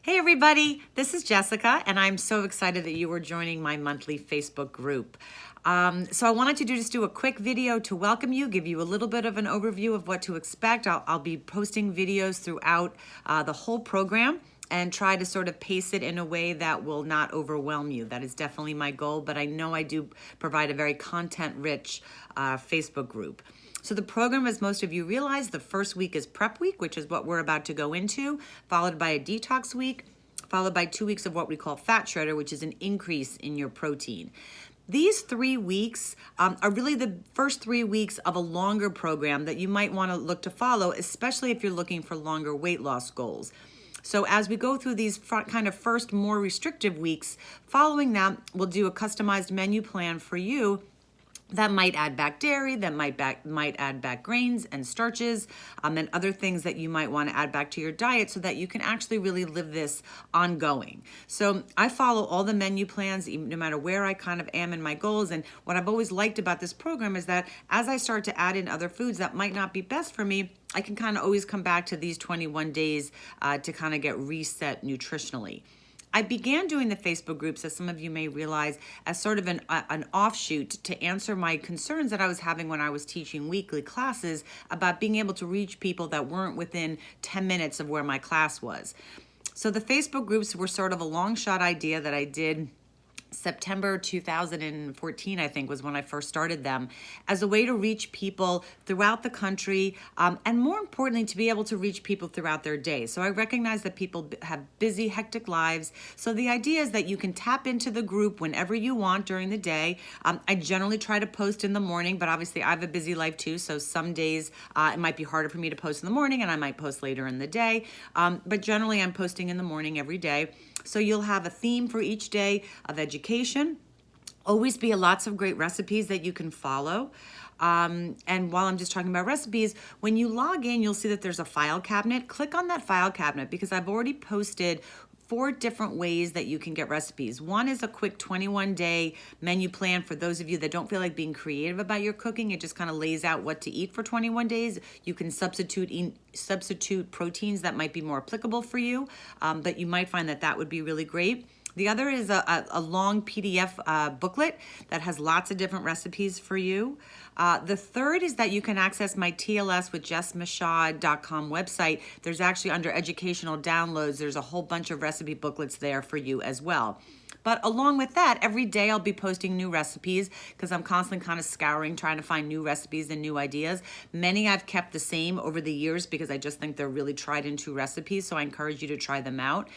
Hey everybody, this is Jessica, and I'm so excited that you are joining my monthly Facebook group. So I wanted to just do a quick video to welcome you, give you a little bit of an overview of what to expect. I'll be posting videos throughout the whole program and try to sort of pace it in a way that will not overwhelm you. That is definitely my goal, but I know I do provide a very content-rich Facebook group. So the program, as most of you realize, the first week is prep week, which is what we're about to go into, followed by a detox week, followed by 2 weeks of what we call fat shredder, which is an increase in your protein. These 3 weeks are really the first 3 weeks of a longer program that you might want to look to follow, especially if you're looking for longer weight loss goals. So as we go through these kind of first more restrictive weeks, following that, we'll do a customized menu plan for you that might add back dairy, that might add back grains and starches, and other things that you might want to add back to your diet so that you can actually really live this ongoing. So I follow all the menu plans, no matter where I kind of am in my goals. And what I've always liked about this program is that as I start to add in other foods that might not be best for me, I can kind of always come back to these 21 days to kind of get reset nutritionally. I began doing the Facebook groups, as some of you may realize, as sort of an offshoot to answer my concerns that I was having when I was teaching weekly classes about being able to reach people that weren't within 10 minutes of where my class was. So the Facebook groups were sort of a long shot idea that I did September 2014, I think, was when I first started them, as a way to reach people throughout the country, and more importantly, to be able to reach people throughout their day. So I recognize that people have busy, hectic lives. So the idea is that you can tap into the group whenever you want during the day. I generally try to post in the morning, but obviously I have a busy life too. So some days it might be harder for me to post in the morning, and I might post later in the day. But generally I'm posting in the morning every day. So you'll have a theme for each day of education. Always be lots of great recipes that you can follow. And while I'm just talking about recipes, when you log in, you'll see that there's a file cabinet. Click on that file cabinet because I've already posted 4 different ways that you can get recipes. One is a quick 21-day menu plan for those of you that don't feel like being creative about your cooking. It just kind of lays out what to eat for 21 days. You can substitute proteins that might be more applicable for you, but you might find that that would be really great. The other is a long PDF booklet that has lots of different recipes for you. The third is that you can access my TLS with JessMichaud.com website. There's actually, under educational downloads, there's a whole bunch of recipe booklets there for you as well. But along with that, every day I'll be posting new recipes because I'm constantly kind of scouring, trying to find new recipes and new ideas. Many I've kept the same over the years because I just think they're really tried and true recipes, so I encourage you to try them out.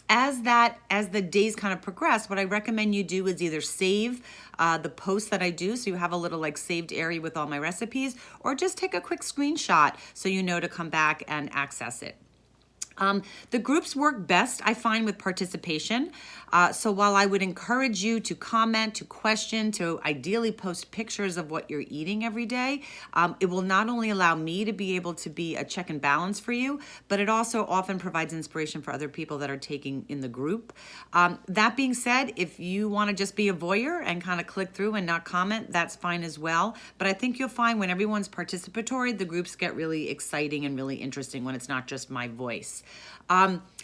As the days kind of progress, what I recommend you do is either save the posts that I do, so you have a little like saved area with all my recipes, or just take a quick screenshot so you know to come back and access it. The groups work best, I find, with participation. So while I would encourage you to comment, to question, to ideally post pictures of what you're eating every day, it will not only allow me to be able to be a check and balance for you, but it also often provides inspiration for other people that are taking in the group. That being said, if you want to just be a voyeur and kind of click through and not comment, that's fine as well. But I think you'll find when everyone's participatory, the groups get really exciting and really interesting when it's not just my voice.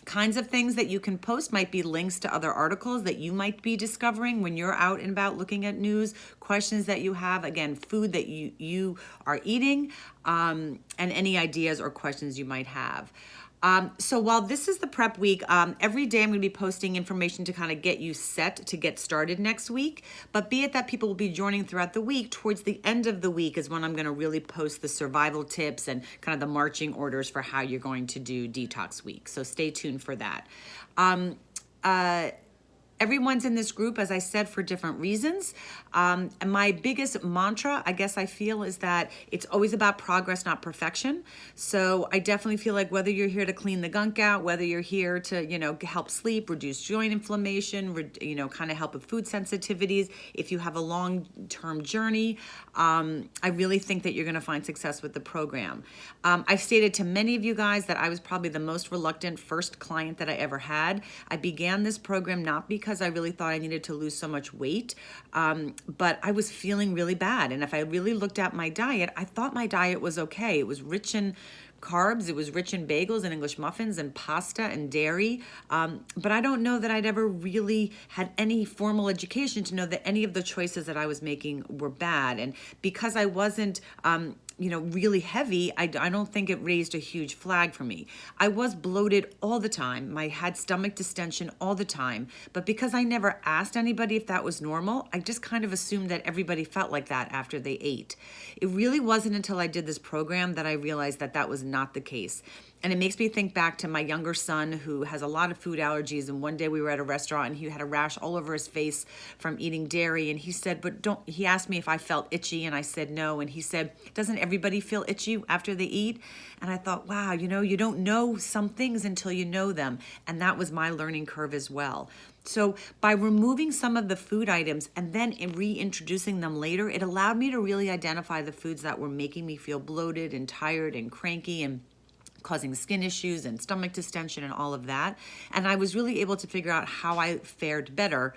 Kinds of things that you can post might be links to other articles that you might be discovering when you're out and about looking at news, questions that you have, again, food that you are eating, and any ideas or questions you might have. So while this is the prep week, every day I'm going to be posting information to kind of get you set to get started next week. But be it that people will be joining throughout the week, towards the end of the week is when I'm going to really post the survival tips and kind of the marching orders for how you're going to do detox week. So stay tuned for that. Everyone's in this group, as I said, for different reasons. And my biggest mantra, I guess I feel, is that it's always about progress, not perfection. So I definitely feel like whether you're here to clean the gunk out, whether you're here to, help sleep, reduce joint inflammation, kind of help with food sensitivities, if you have a long-term journey, I really think that you're going to find success with the program. I've stated to many of you guys that I was probably the most reluctant first client that I ever had. I began this program not because I really thought I needed to lose so much weight, but I was feeling really bad. And if I really looked at my diet, I thought my diet was okay. It was rich in carbs. It was rich in bagels and English muffins and pasta and dairy. But I don't know that I'd ever really had any formal education to know that any of the choices that I was making were bad. And because I wasn't, really heavy, I don't think it raised a huge flag for me. I was bloated all the time. I had stomach distension all the time. But because I never asked anybody if that was normal, I just kind of assumed that everybody felt like that after they ate. It really wasn't until I did this program that I realized that that was not the case. And it makes me think back to my younger son who has a lot of food allergies. And one day we were at a restaurant and he had a rash all over his face from eating dairy. And he said, he asked me if I felt itchy. And I said, no. And he said, doesn't everybody feel itchy after they eat? And I thought, wow, you don't know some things until you know them. And that was my learning curve as well. So by removing some of the food items and then reintroducing them later, it allowed me to really identify the foods that were making me feel bloated and tired and cranky and causing skin issues and stomach distension and all of that. And I was really able to figure out how I fared better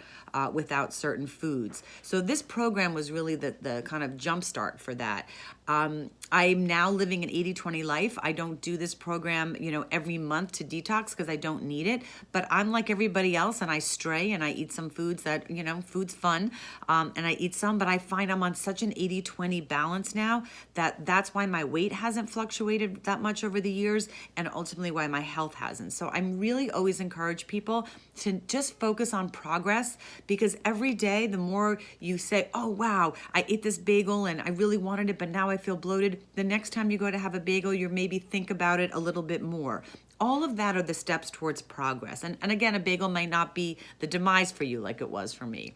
without certain foods. So this program was really the kind of jumpstart for that. I'm now living an 80-20 life. I don't do this program, every month to detox because I don't need it. But I'm like everybody else and I stray and I eat some foods that, food's fun. And I eat some, but I find I'm on such an 80-20 balance now that's why my weight hasn't fluctuated that much over the years and ultimately why my health hasn't. So I'm really always encourage people to just focus on progress because every day the more you say, oh, wow, I ate this bagel and I really wanted it, but now I feel bloated. The next time you go to have a bagel, you maybe think about it a little bit more. All of that are the steps towards progress. And again, a bagel may not be the demise for you like it was for me.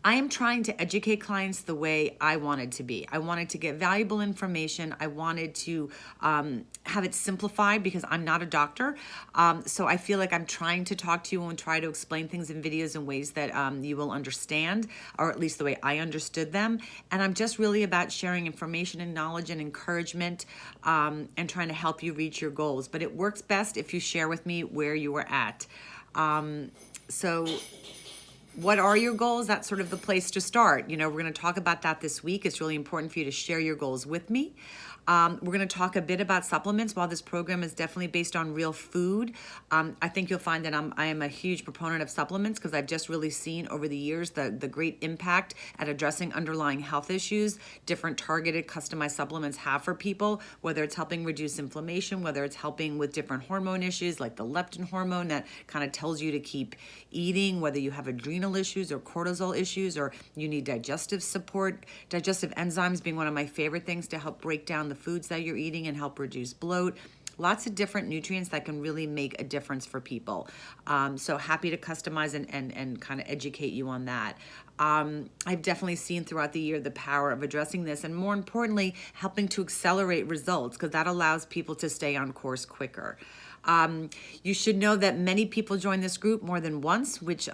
I am trying to educate clients the way I wanted to be. I wanted to get valuable information. I wanted to have it simplified because I'm not a doctor. So I feel like I'm trying to talk to you and try to explain things in videos in ways that you will understand, or at least the way I understood them. And I'm just really about sharing information and knowledge and encouragement and trying to help you reach your goals. But it works best if you share with me where you were at. What are your goals? That's sort of the place to start. We're going to talk about that this week. It's really important for you to share your goals with me. We're going to talk a bit about supplements. While this program is definitely based on real food, I think you'll find that I am a huge proponent of supplements because I've just really seen over the years the great impact at addressing underlying health issues different targeted customized supplements have for people, whether it's helping reduce inflammation, whether it's helping with different hormone issues like the leptin hormone that kind of tells you to keep eating, whether you have adrenal issues or cortisol issues or you need digestive support. Digestive enzymes being one of my favorite things to help break down the foods that you're eating and help reduce bloat. Lots of different nutrients that can really make a difference for people. So happy to customize and kind of educate you on that. I've definitely seen throughout the year the power of addressing this and more importantly, helping to accelerate results because that allows people to stay on course quicker. You should know that many people join this group more than once, which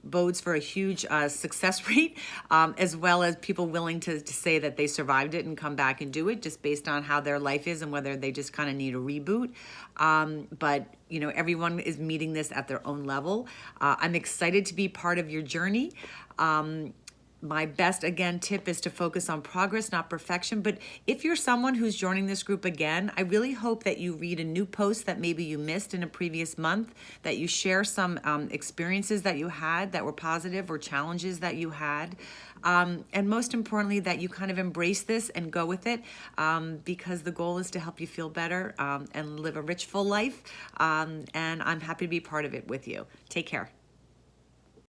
bodes for a huge success rate, as well as people willing to say that they survived it and come back and do it just based on how their life is and whether they just kind of need a reboot. But everyone is meeting this at their own level. I'm excited to be part of your journey. My best, again, tip is to focus on progress, not perfection. But if you're someone who's joining this group again, I really hope that you read a new post that maybe you missed in a previous month, that you share some experiences that you had that were positive or challenges that you had. And most importantly, that you kind of embrace this and go with it because the goal is to help you feel better and live a rich, full life. And I'm happy to be part of it with you. Take care.